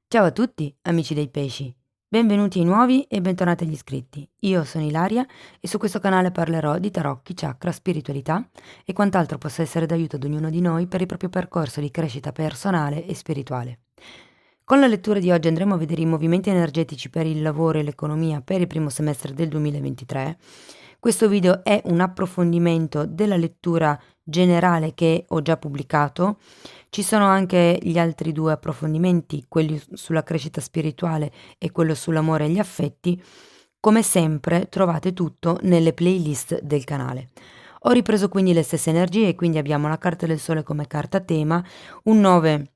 Ciao a tutti, amici dei pesci. Benvenuti ai nuovi e bentornati agli iscritti. Io sono Ilaria e su questo canale parlerò di tarocchi, chakra, spiritualità e quant'altro possa essere d'aiuto ad ognuno di noi per il proprio percorso di crescita personale e spirituale. Con la lettura di oggi andremo a vedere i movimenti energetici per il lavoro e l'economia per il primo semestre del 2023. Questo video è un approfondimento della lettura generale che ho già pubblicato. Ci sono anche gli altri due approfondimenti, quelli sulla crescita spirituale e quello sull'amore e gli affetti. Come sempre trovate tutto nelle playlist del canale. Ho ripreso quindi le stesse energie, quindi abbiamo la carta del sole come carta tema, un 9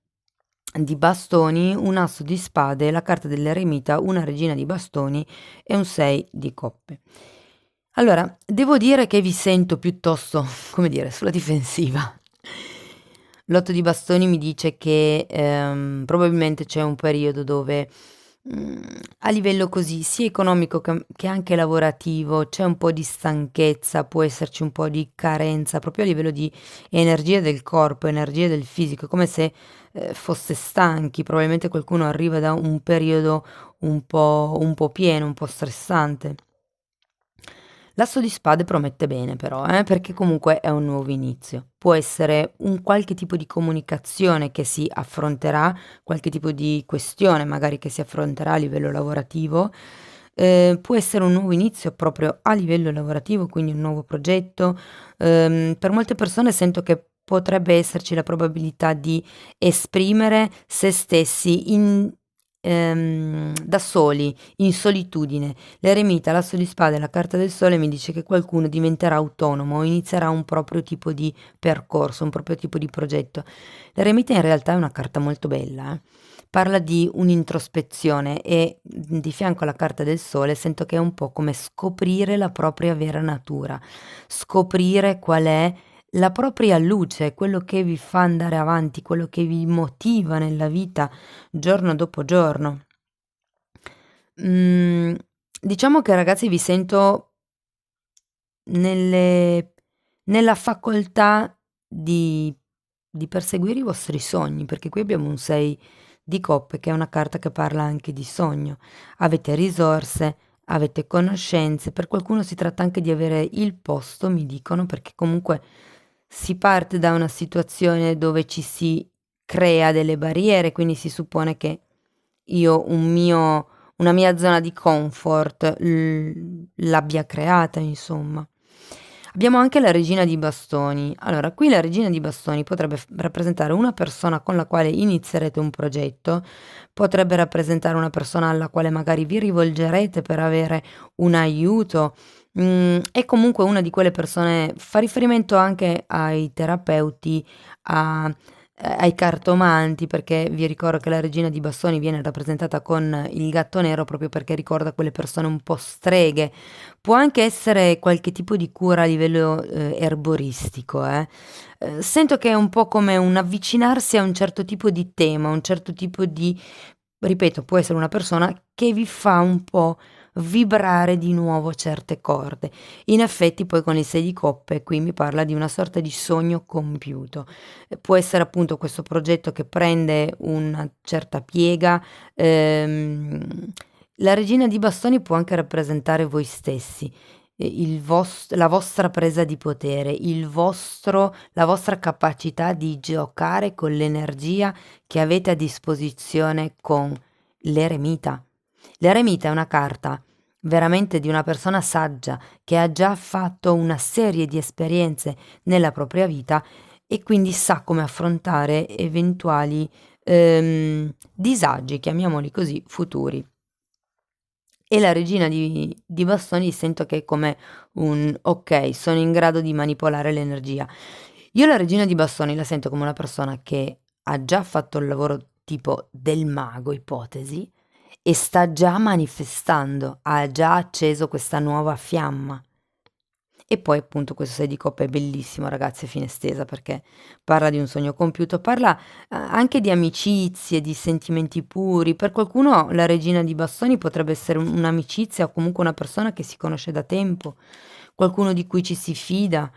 di bastoni, un asso di spade, la carta dell'eremita, una regina di bastoni e un 6 di coppe. Allora, devo dire che vi sento piuttosto, come dire, sulla difensiva. L'otto di bastoni mi dice che probabilmente c'è un periodo dove a livello così sia economico che anche lavorativo c'è un po' di stanchezza, può esserci un po' di carenza proprio a livello di energia del corpo, energia del fisico, come se fosse stanchi. Probabilmente qualcuno arriva da un periodo un po' pieno, un po' stressante. L'asso di spade promette bene però, perché comunque è un nuovo inizio. Può essere un qualche tipo di comunicazione che si affronterà, qualche tipo di questione magari che si affronterà a livello lavorativo. Può essere un nuovo inizio proprio a livello lavorativo, quindi un nuovo progetto. Per molte persone sento che potrebbe esserci la probabilità di esprimere se stessi da soli, in solitudine. L'eremita, l'asso di spade e la carta del sole mi dice che qualcuno diventerà autonomo o inizierà un proprio tipo di percorso, un proprio tipo di progetto. L'eremita in realtà è una carta molto bella, parla di un'introspezione e di fianco alla carta del sole sento che è un po' come scoprire la propria vera natura, scoprire qual è la propria luce, quello che vi fa andare avanti, quello che vi motiva nella vita giorno dopo giorno. Mhmm, diciamo che ragazzi vi sento nelle nella facoltà di perseguire i vostri sogni, perché qui abbiamo un 6 di coppe che è una carta che parla anche di sogno. Avete risorse, avete conoscenze, per qualcuno si tratta anche di avere il posto, mi dicono, perché comunque si parte da una situazione dove ci si crea delle barriere, quindi si suppone che io una mia zona di comfort l'abbia creata, insomma. Abbiamo anche la regina di bastoni. Allora, qui la regina di bastoni potrebbe rappresentare una persona con la quale inizierete un progetto, potrebbe rappresentare una persona alla quale magari vi rivolgerete per avere un aiuto. È comunque una di quelle persone, fa riferimento anche ai terapeuti, ai cartomanti, perché vi ricordo che la regina di bastoni viene rappresentata con il gatto nero proprio perché ricorda quelle persone un po' streghe. Può anche essere qualche tipo di cura a livello erboristico, eh. Sento che è un po' come un avvicinarsi a un certo tipo di tema, un certo tipo di, ripeto, può essere una persona che vi fa un po' vibrare di nuovo certe corde. In effetti poi con il 6 di coppe qui mi parla di una sorta di sogno compiuto. Può essere appunto questo progetto che prende una certa piega. La regina di bastoni può anche rappresentare voi stessi, la vostra presa di potere, la vostra capacità di giocare con l'energia che avete a disposizione con l'eremita. L'eremita è una carta veramente di una persona saggia che ha già fatto una serie di esperienze nella propria vita e quindi sa come affrontare eventuali disagi, chiamiamoli così, futuri. E la regina di bastoni sento che è come un ok, sono in grado di manipolare l'energia. Io la regina di bastoni la sento come una persona che ha già fatto il lavoro tipo del mago, ipotesi, e sta già manifestando, ha già acceso questa nuova fiamma. E poi appunto questo 6 di coppe è bellissimo ragazzi a fine stesa perché parla di un sogno compiuto, parla anche di amicizie, di sentimenti puri. Per qualcuno la regina di bastoni potrebbe essere un'amicizia o comunque una persona che si conosce da tempo, qualcuno di cui ci si fida.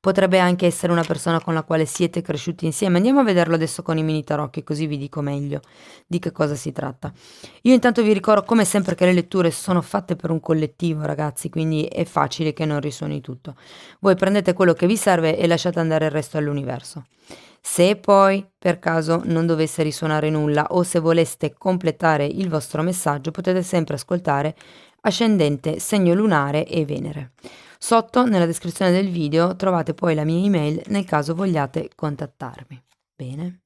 potrebbe anche essere una persona con la quale siete cresciuti insieme. Andiamo a vederlo adesso con i mini tarocchi, così vi dico meglio di che cosa si tratta. Io intanto vi ricordo come sempre che le letture sono fatte per un collettivo, ragazzi, quindi è facile che non risuoni tutto. Voi prendete quello che vi serve e lasciate andare il resto all'universo. Se poi per caso non dovesse risuonare nulla o se voleste completare il vostro messaggio, potete sempre ascoltare Ascendente, Segno lunare e Venere. Sotto nella descrizione del video trovate poi la mia email nel caso vogliate contattarmi. Bene.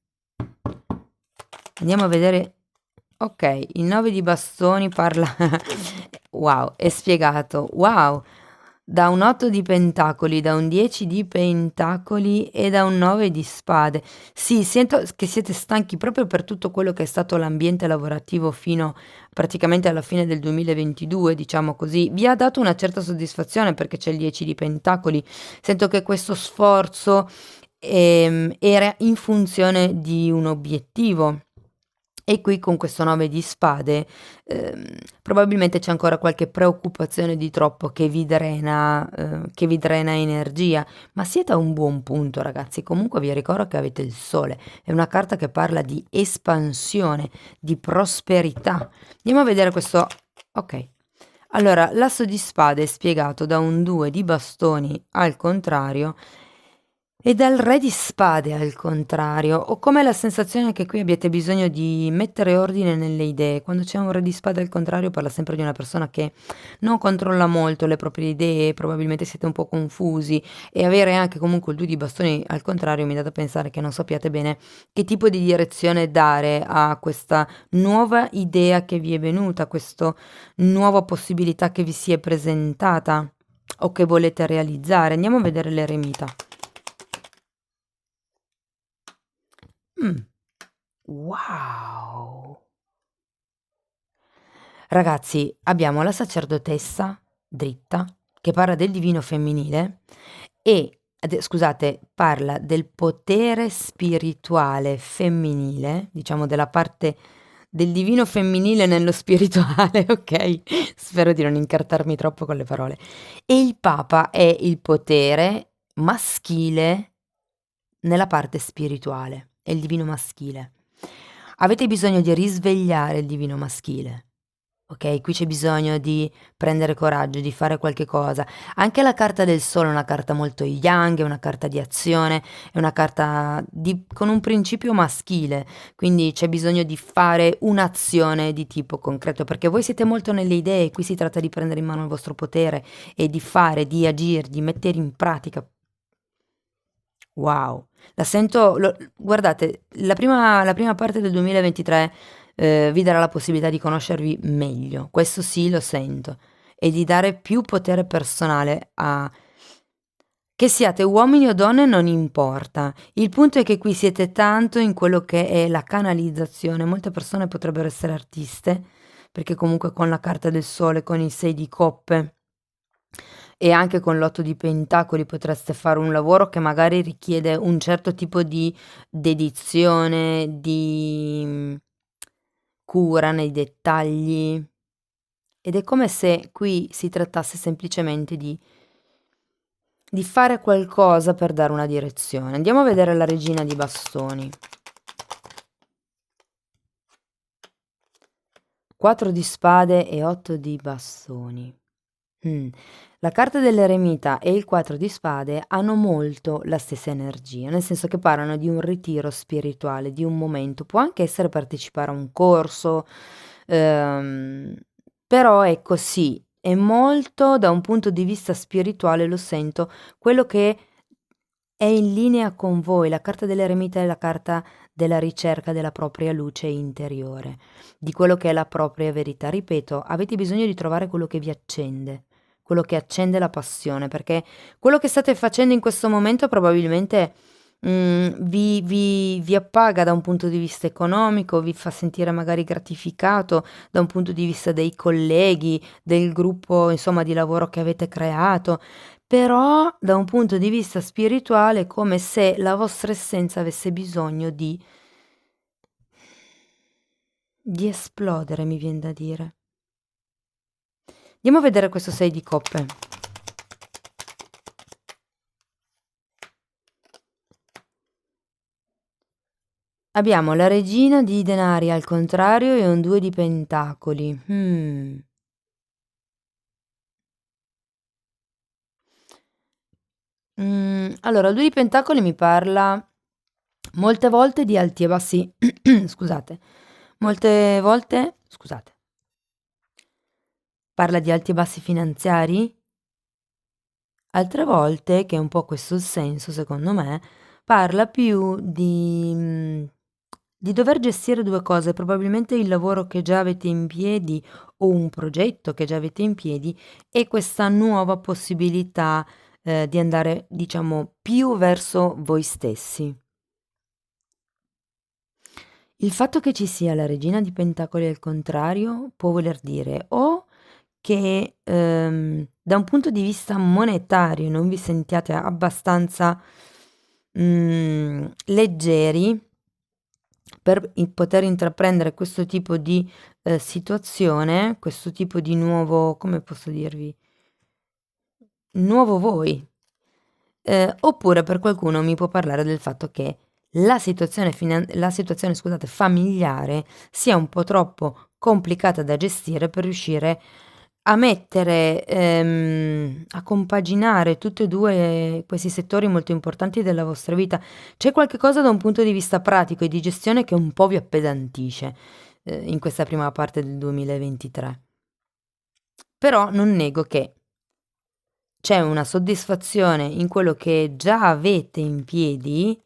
Andiamo a vedere. Ok, il 9 di bastoni parla. Wow, è spiegato. Wow, da un 8 di pentacoli, da un 10 di pentacoli e da un 9 di spade. Sì, sento che siete stanchi proprio per tutto quello che è stato l'ambiente lavorativo fino praticamente alla fine del 2022, diciamo così. Vi ha dato una certa soddisfazione perché c'è il 10 di pentacoli. Sento che questo sforzo era in funzione di un obiettivo. E qui con questo 9 di spade probabilmente c'è ancora qualche preoccupazione di troppo che vi drena energia, ma siete a un buon punto, ragazzi. Comunque vi ricordo che avete il sole, è una carta che parla di espansione, di prosperità. Andiamo a vedere questo. Ok. Allora, l'asso di spade è spiegato da un 2 di bastoni al contrario e dal re di spade al contrario. Ho come la sensazione che qui abbiate bisogno di mettere ordine nelle idee. Quando c'è un re di spade al contrario parla sempre di una persona che non controlla molto le proprie idee, probabilmente siete un po' confusi e avere anche comunque il 2 di bastoni al contrario mi dà da pensare che non sappiate bene che tipo di direzione dare a questa nuova idea che vi è venuta, questa nuova possibilità che vi si è presentata o che volete realizzare. Andiamo a vedere l'eremita. Wow! Ragazzi, abbiamo la sacerdotessa dritta che parla del divino femminile e, scusate, parla del potere spirituale femminile, diciamo della parte del divino femminile nello spirituale, ok? Spero di non incartarmi troppo con le parole. E il Papa è il potere maschile nella parte spirituale, è il divino maschile. Avete bisogno di risvegliare il divino maschile. Ok, qui c'è bisogno di prendere coraggio, di fare qualche cosa. Anche la carta del sole è una carta molto yang, è una carta di azione, è una carta con un principio maschile, quindi c'è bisogno di fare un'azione di tipo concreto, perché voi siete molto nelle idee, qui si tratta di prendere in mano il vostro potere e di fare, di agire, di mettere in pratica. Wow, la sento, guardate, la prima parte del 2023 vi darà la possibilità di conoscervi meglio, questo sì lo sento, e di dare più potere personale a. Che siate uomini o donne non importa, il punto è che qui siete tanto in quello che è la canalizzazione, molte persone potrebbero essere artiste, perché comunque con la carta del sole, con il 6 di coppe e anche con l'8 di pentacoli potreste fare un lavoro che magari richiede un certo tipo di dedizione, di cura nei dettagli. Ed è come se qui si trattasse semplicemente di fare qualcosa per dare una direzione. Andiamo a vedere la regina di bastoni. 4 di spade e 8 di bastoni. La carta dell'eremita e il 4 di spade hanno molto la stessa energia, nel senso che parlano di un ritiro spirituale, di un momento, può anche essere partecipare a un corso, ehm, però ecco sì, è molto da un punto di vista spirituale, lo sento, quello che è in linea con voi. La carta dell'eremita è la carta della ricerca della propria luce interiore, di quello che è la propria verità. Ripeto, avete bisogno di trovare quello che vi accende, quello che accende la passione, perché quello che state facendo in questo momento probabilmente vi appaga da un punto di vista economico, vi fa sentire magari gratificato da un punto di vista dei colleghi, del gruppo, insomma, di lavoro che avete creato, però da un punto di vista spirituale è come se la vostra essenza avesse bisogno di esplodere, mi viene da dire. Andiamo a vedere questo 6 di coppe. Abbiamo la regina di denari al contrario e un 2 di pentacoli. Allora, il 2 di pentacoli mi parla molte volte di alti e bassi. Scusate. Molte volte, scusate, parla di alti e bassi finanziari. Altre volte, che è un po' questo il senso secondo me, parla più di dover gestire 2 cose, probabilmente il lavoro che già avete in piedi o un progetto che già avete in piedi e questa nuova possibilità, di andare, diciamo, più verso voi stessi. Il fatto che ci sia la regina di pentacoli al contrario può voler dire o che da un punto di vista monetario non vi sentiate abbastanza leggeri per poter intraprendere questo tipo di situazione, questo tipo di nuovo, come posso dirvi, nuovo voi. Oppure per qualcuno mi può parlare del fatto che la situazione, scusate, familiare sia un po' troppo complicata da gestire per riuscire a mettere, a compaginare tutti e due questi settori molto importanti della vostra vita. C'è qualche cosa da un punto di vista pratico e di gestione che un po' vi appesantisce, in questa prima parte del 2023. Però non nego che c'è una soddisfazione in quello che già avete in piedi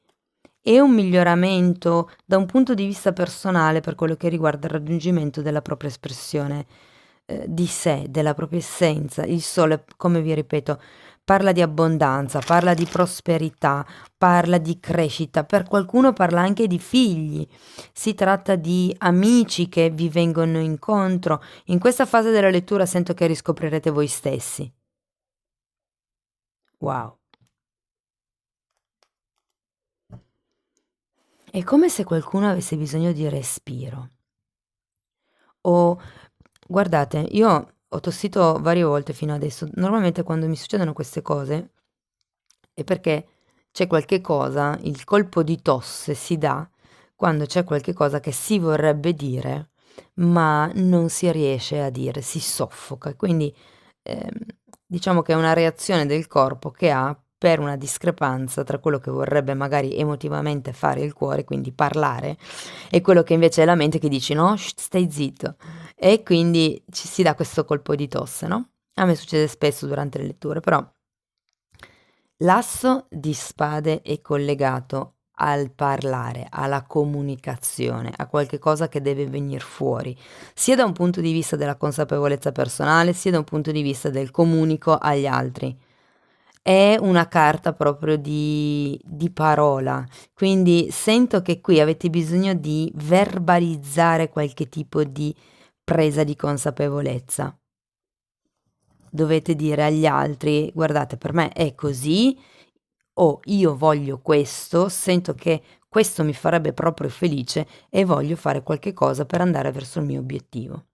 e un miglioramento da un punto di vista personale per quello che riguarda il raggiungimento della propria espressione, di sé, della propria essenza. Il sole, come vi ripeto, parla di abbondanza, parla di prosperità, parla di crescita, per qualcuno parla anche di figli. Si tratta di amici che vi vengono incontro. In questa fase della lettura sento che riscoprirete voi stessi. Wow. È come se qualcuno avesse bisogno di respiro. O guardate, io ho tossito varie volte fino adesso. Normalmente quando mi succedono queste cose è perché c'è qualche cosa, il colpo di tosse si dà quando c'è qualche cosa che si vorrebbe dire, ma non si riesce a dire, si soffoca. Quindi ehm, diciamo che è una reazione del corpo che ha per una discrepanza tra quello che vorrebbe magari emotivamente fare il cuore, quindi parlare, e quello che invece è la mente che dice no, stai zitto. E quindi ci si dà questo colpo di tosse, no? A me succede spesso durante le letture, però l'asso di spade è collegato al parlare, alla comunicazione, a qualche cosa che deve venir fuori, sia da un punto di vista della consapevolezza personale, sia da un punto di vista del comunico agli altri. È una carta proprio di parola, quindi sento che qui avete bisogno di verbalizzare qualche tipo di presa di consapevolezza. Dovete dire agli altri: guardate, per me è così, o io voglio questo, sento che questo mi farebbe proprio felice e voglio fare qualche cosa per andare verso il mio obiettivo.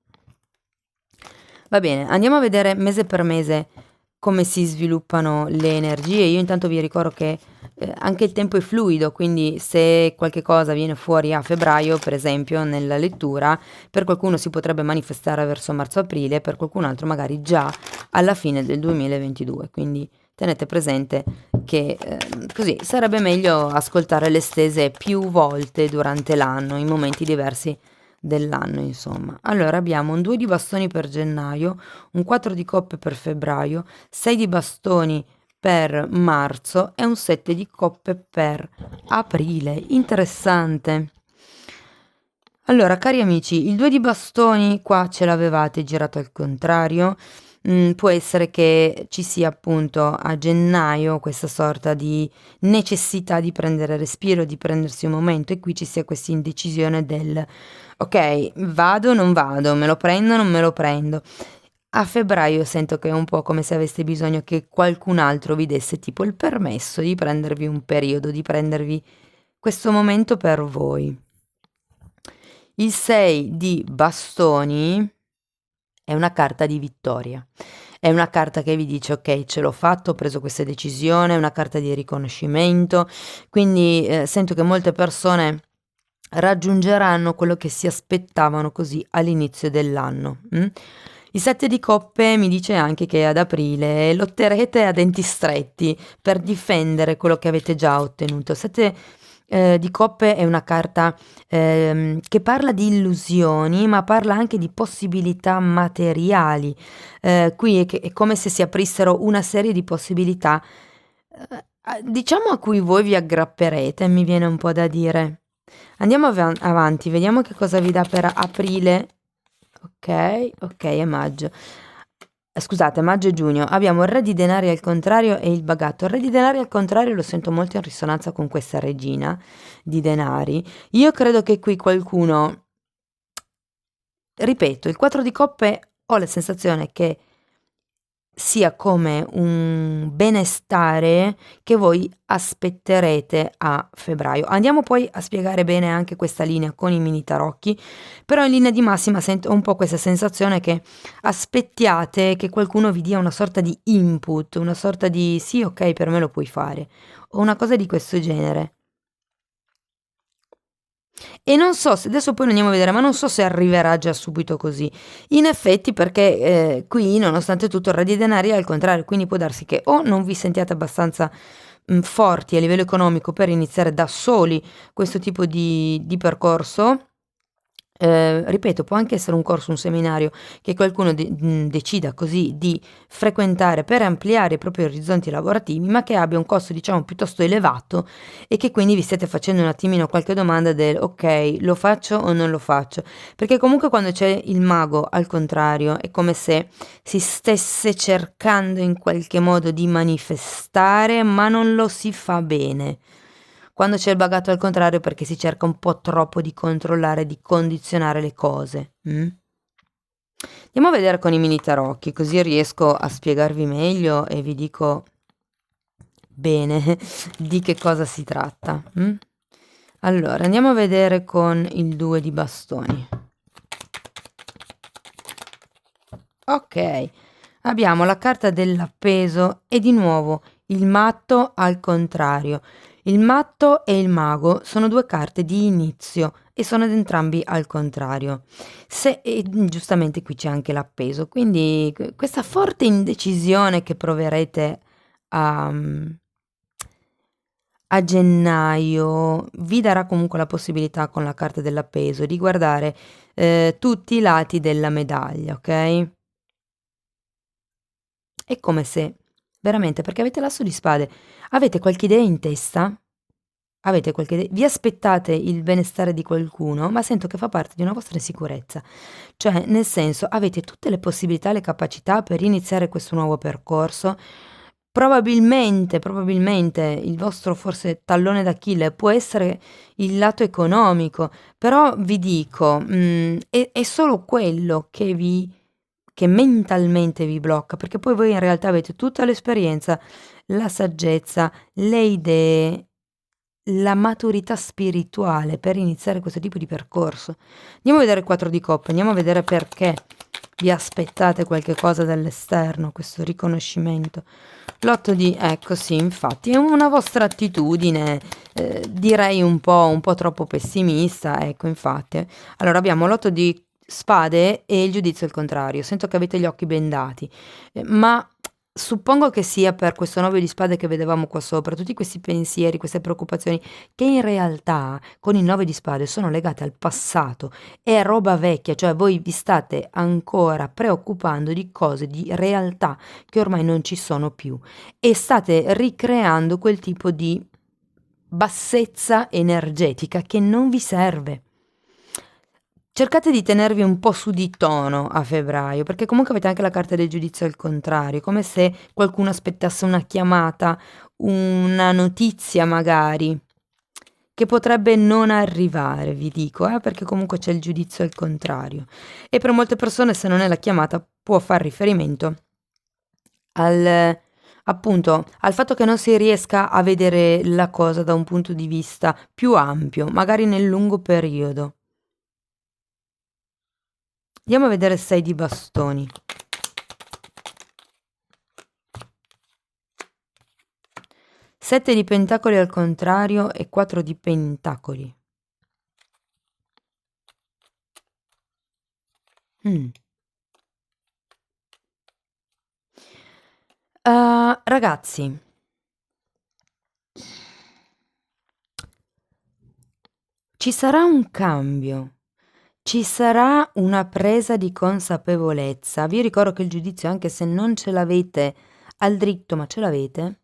Va bene, andiamo a vedere mese per mese come si sviluppano le energie. Io intanto vi ricordo che anche il tempo è fluido, quindi se qualche cosa viene fuori a febbraio, per esempio, nella lettura, per qualcuno si potrebbe manifestare verso marzo-aprile, per qualcun altro magari già alla fine del 2022. Quindi tenete presente che così sarebbe meglio ascoltare le stese più volte durante l'anno, in momenti diversi dell'anno, insomma. Allora abbiamo un 2 di bastoni per gennaio, un 4 di coppe per febbraio, 6 di bastoni per marzo e un 7 di coppe per aprile. Interessante. Allora, cari amici, il 2 di bastoni qua ce l'avevate girato al contrario. Può essere che ci sia appunto a gennaio questa sorta di necessità di prendere respiro, di prendersi un momento e qui ci sia questa indecisione del ok, vado o non vado, me lo prendo o non me lo prendo. A febbraio sento che è un po' come se aveste bisogno che qualcun altro vi desse tipo il permesso di prendervi un periodo, di prendervi questo momento per voi. Il 6 di bastoni è una carta di vittoria. È una carta che vi dice: "Okay, ce l'ho fatto, ho preso questa decisione", è una carta di riconoscimento. Quindi, sento che molte persone raggiungeranno quello che si aspettavano così all'inizio dell'anno. Il 7 di coppe mi dice anche che ad aprile lotterete a denti stretti per difendere quello che avete già ottenuto. Il 7 di coppe è una carta che parla di illusioni, ma parla anche di possibilità materiali. Qui è come se si aprissero una serie di possibilità, diciamo a cui voi vi aggrapperete, mi viene un po' da dire. Andiamo avanti, vediamo che cosa vi dà per aprile. Ok, ok, è maggio. Scusate, maggio e giugno. Abbiamo il re di denari al contrario e il bagatto. Il re di denari al contrario lo sento molto in risonanza con questa regina di denari. Io credo che qui qualcuno, ripeto, il 4 di coppe ho la sensazione che sia come un benestare che voi aspetterete a febbraio. Andiamo poi a spiegare bene anche questa linea con i mini tarocchi, però in linea di massima sento un po' questa sensazione che aspettiate che qualcuno vi dia una sorta di input, una sorta di sì, ok, per me lo puoi fare, o una cosa di questo genere. E non so se adesso poi lo andiamo a vedere, ma non so se arriverà già subito così. In effetti, perché qui, nonostante tutto, il re di denari è al contrario, quindi può darsi che o non vi sentiate abbastanza forti a livello economico per iniziare da soli questo tipo di percorso. Ripeto, può anche essere un corso, un seminario che qualcuno decida così di frequentare per ampliare i propri orizzonti lavorativi, ma che abbia un costo, diciamo, piuttosto elevato e che quindi vi stiate facendo un attimino qualche domanda del ok, lo faccio o non lo faccio? Perché comunque quando c'è il mago al contrario è come se si stesse cercando in qualche modo di manifestare, ma non lo si fa bene. Quando c'è il bagatto al contrario perché si cerca un po' troppo di controllare, di condizionare le cose. Andiamo a vedere con i mini tarocchi, così riesco a spiegarvi meglio e vi dico bene di che cosa si tratta. Allora, andiamo a vedere con il 2 di bastoni. Ok, abbiamo la carta dell'appeso e di nuovo il matto al contrario. Il matto e il mago sono due carte di inizio e sono ed entrambi al contrario. E giustamente qui c'è anche l'appeso, quindi questa forte indecisione che proverete a, a gennaio vi darà comunque la possibilità con la carta dell'appeso di guardare tutti i lati della medaglia, ok? È come se veramente, perché avete l'asso di spade, avete qualche idea in testa? Avete qualche idea? Vi aspettate il benestare di qualcuno, ma sento che fa parte di una vostra insicurezza. Cioè, nel senso, avete tutte le possibilità, le capacità per iniziare questo nuovo percorso. Probabilmente il vostro forse tallone d'Achille può essere il lato economico, però vi dico, è solo quello che mentalmente vi blocca, perché poi voi in realtà avete tutta l'esperienza, la saggezza, le idee, la maturità spirituale per iniziare questo tipo di percorso. Andiamo a vedere il 4 di coppe, andiamo a vedere perché vi aspettate qualche cosa dall'esterno, questo riconoscimento. L'8 di, ecco sì, infatti è una vostra attitudine, direi un po' troppo pessimista, ecco infatti. Allora abbiamo l'8 di spade e il giudizio al contrario, sento che avete gli occhi bendati, ma suppongo che sia per questo 9 di spade che vedevamo qua sopra, tutti questi pensieri, queste preoccupazioni, che in realtà con il 9 di spade sono legate al passato, è roba vecchia, cioè voi vi state ancora preoccupando di cose, di realtà che ormai non ci sono più e state ricreando quel tipo di bassezza energetica che non vi serve. Cercate di tenervi un po' su di tono a febbraio, perché comunque avete anche la carta del giudizio al contrario, come se qualcuno aspettasse una chiamata, una notizia magari, che potrebbe non arrivare, vi dico, perché comunque c'è il giudizio al contrario. E per molte persone, se non è la chiamata, può far riferimento al, appunto, al fatto che non si riesca a vedere la cosa da un punto di vista più ampio, magari nel lungo periodo. Andiamo a vedere 6 di bastoni. 7 di pentacoli al contrario e 4 di pentacoli. Mm. Ragazzi, ci sarà un cambio, ci sarà una presa di consapevolezza. Vi ricordo che il giudizio, anche se non ce l'avete al dritto, ma ce l'avete,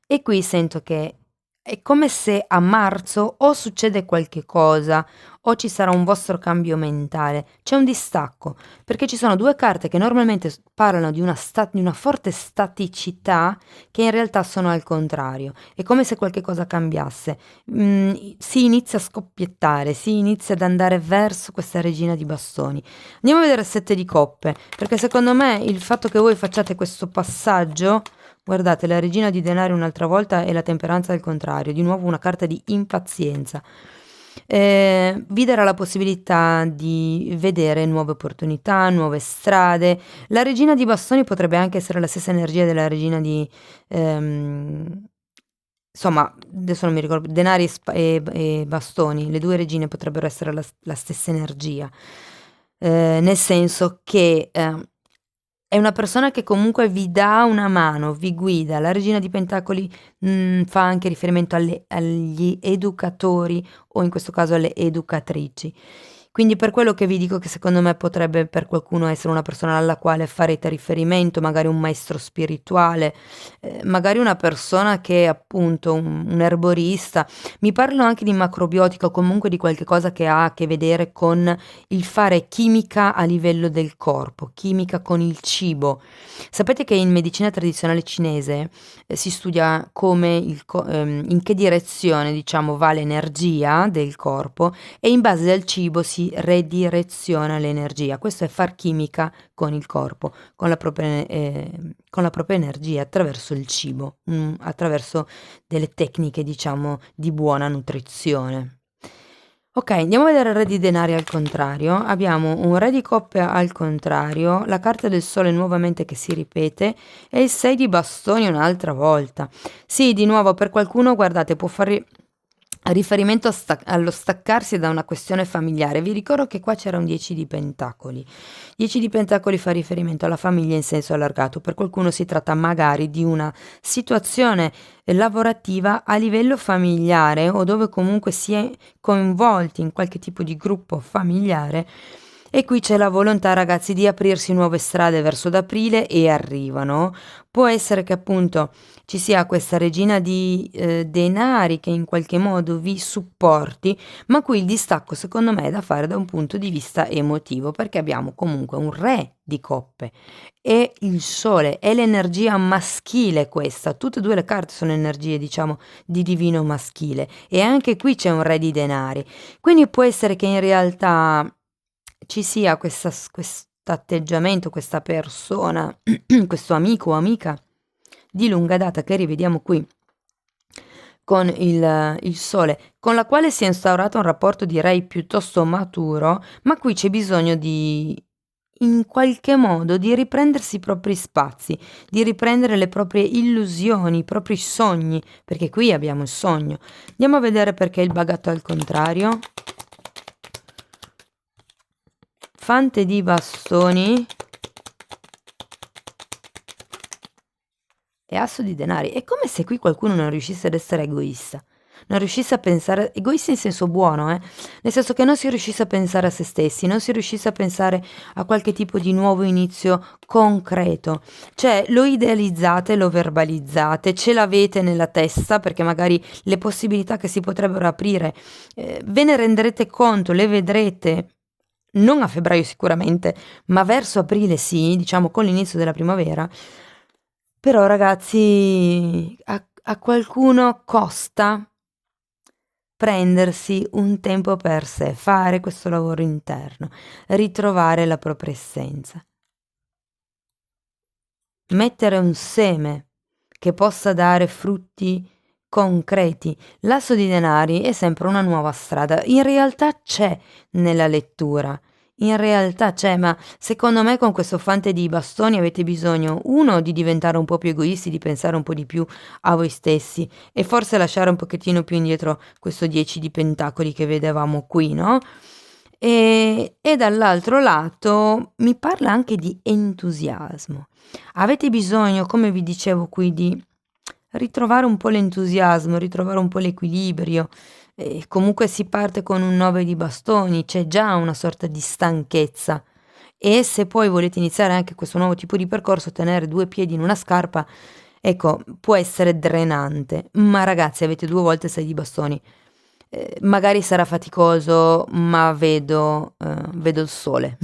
e qui sento che è come se a marzo o succede qualche cosa o ci sarà un vostro cambio mentale. C'è un distacco, perché ci sono due carte che normalmente parlano di di una forte staticità che in realtà sono al contrario. È come se qualche cosa cambiasse. Si inizia a scoppiettare, si inizia ad andare verso questa regina di bastoni. Andiamo a vedere il sette di coppe, perché secondo me il fatto che voi facciate questo passaggio. Guardate, la regina di denari un'altra volta e la temperanza al contrario, di nuovo una carta di impazienza. Vi darà la possibilità di vedere nuove opportunità, nuove strade. La regina di bastoni potrebbe anche essere la stessa energia della regina di... insomma, adesso non mi ricordo, denari e bastoni, le due regine potrebbero essere la stessa energia. Nel senso che è una persona che comunque vi dà una mano, vi guida. La regina di pentacoli fa anche riferimento agli educatori o in questo caso alle educatrici. Quindi per quello che vi dico che secondo me potrebbe per qualcuno essere una persona alla quale farete riferimento, magari un maestro spirituale, magari una persona che è appunto un erborista. Mi parlo anche di macrobiotica o comunque di qualche cosa che ha a che vedere con il fare chimica a livello del corpo, chimica con il cibo. Sapete che in medicina tradizionale cinese si studia come in che direzione, diciamo, va l'energia del corpo e in base al cibo si redireziona l'energia. Questo è far chimica con il corpo, con la propria energia attraverso il cibo, attraverso delle tecniche, diciamo, di buona nutrizione. Ok, andiamo a vedere il re di denari al contrario. Abbiamo un re di coppe al contrario, la carta del sole nuovamente che si ripete e il 6 di bastoni un'altra volta. Sì, di nuovo per qualcuno, guardate, può fare riferimento allo staccarsi da una questione familiare. Vi ricordo che qua c'era un 10 di pentacoli. 10 di pentacoli fa riferimento alla famiglia in senso allargato. Per qualcuno si tratta magari di una situazione lavorativa a livello familiare o dove comunque si è coinvolti in qualche tipo di gruppo familiare. E qui c'è la volontà, ragazzi, di aprirsi nuove strade verso d'aprile e arrivano. Può essere che appunto ci sia questa regina di denari che in qualche modo vi supporti, ma qui il distacco secondo me è da fare da un punto di vista emotivo, perché abbiamo comunque un re di coppe e il sole, è l'energia maschile questa, tutte e due le carte sono energie, diciamo, di divino maschile e anche qui c'è un re di denari, quindi può essere che in realtà ci sia questo atteggiamento, questa persona, questo amico o amica di lunga data che rivediamo qui con il sole, con la quale si è instaurato un rapporto direi piuttosto maturo, ma qui c'è bisogno di in qualche modo di riprendersi i propri spazi, di riprendere le proprie illusioni, i propri sogni, perché qui abbiamo il sogno. Andiamo a vedere perché il bagatto è al contrario. Fante di bastoni e asso di denari. È come se qui qualcuno non riuscisse ad essere egoista, non riuscisse a pensare, egoista in senso buono, nel senso che non si riuscisse a pensare a se stessi, non si riuscisse a pensare a qualche tipo di nuovo inizio concreto. Cioè lo idealizzate, lo verbalizzate, ce l'avete nella testa perché magari le possibilità che si potrebbero aprire, ve ne renderete conto, le vedrete. Non a febbraio sicuramente, ma verso aprile sì, diciamo con l'inizio della primavera. Però ragazzi, a qualcuno costa prendersi un tempo per sé, fare questo lavoro interno, ritrovare la propria essenza. Mettere un seme che possa dare frutti concreti. L'asso di denari è sempre una nuova strada. In realtà c'è nella lettura. In realtà c'è, ma secondo me con questo fante di bastoni avete bisogno, uno, di diventare un po' più egoisti, di pensare un po' di più a voi stessi e forse lasciare un pochettino più indietro questo 10 di pentacoli che vedevamo qui, no? E dall'altro lato mi parla anche di entusiasmo. Avete bisogno, come vi dicevo qui, di ritrovare un po' l'entusiasmo, ritrovare un po' l'equilibrio. E comunque si parte con un 9 di bastoni, c'è già una sorta di stanchezza. E se poi volete iniziare anche questo nuovo tipo di percorso, tenere due piedi in una scarpa, ecco, può essere drenante. Ma ragazzi, avete 2 volte 6 di bastoni. Magari sarà faticoso, ma vedo il sole,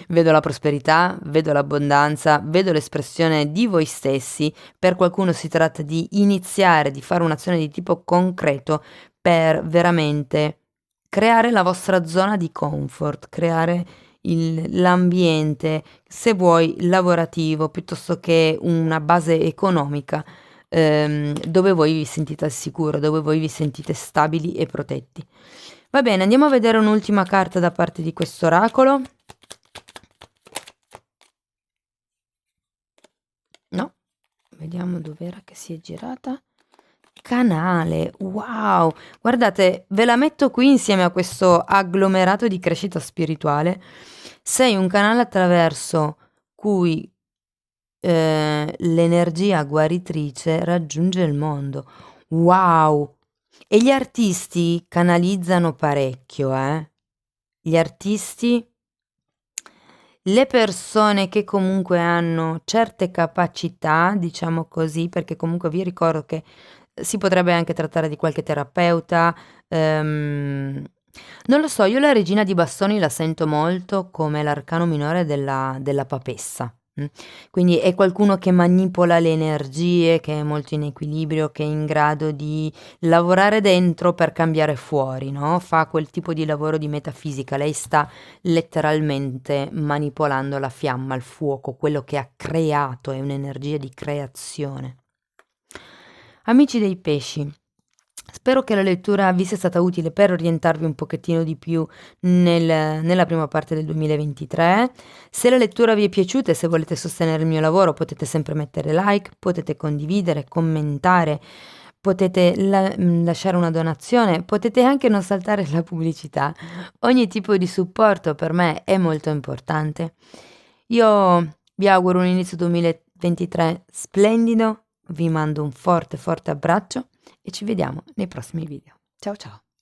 vedo la prosperità, vedo l'abbondanza, vedo l'espressione di voi stessi. Per qualcuno si tratta di iniziare, di fare un'azione di tipo concreto per veramente creare la vostra zona di comfort, creare l'ambiente, se vuoi, lavorativo, piuttosto che una base economica, dove voi vi sentite al sicuro, dove voi vi sentite stabili e protetti. Va bene, andiamo a vedere un'ultima carta da parte di questo oracolo. No, vediamo dov'era che si è girata. Canale, wow! Guardate, ve la metto qui insieme a questo agglomerato di crescita spirituale. Sei un canale attraverso cui l'energia guaritrice raggiunge il mondo. Wow! E gli artisti canalizzano parecchio, eh? Gli artisti, le persone che comunque hanno certe capacità, diciamo così, perché comunque vi ricordo che si potrebbe anche trattare di qualche terapeuta, non lo so, io la regina di bastoni la sento molto come l'arcano minore della papessa. Quindi è qualcuno che manipola le energie, che è molto in equilibrio, che è in grado di lavorare dentro per cambiare fuori, no? Fa quel tipo di lavoro di metafisica. Lei sta letteralmente manipolando la fiamma, il fuoco, quello che ha creato, è un'energia di creazione. Amici dei pesci, spero che la lettura vi sia stata utile per orientarvi un pochettino di più nella prima parte del 2023. Se la lettura vi è piaciuta e se volete sostenere il mio lavoro, potete sempre mettere like, potete condividere, commentare, potete lasciare una donazione, potete anche non saltare la pubblicità. Ogni tipo di supporto per me è molto importante. Io vi auguro un inizio 2023 splendido, vi mando un forte forte abbraccio e ci vediamo nei prossimi video. Ciao ciao!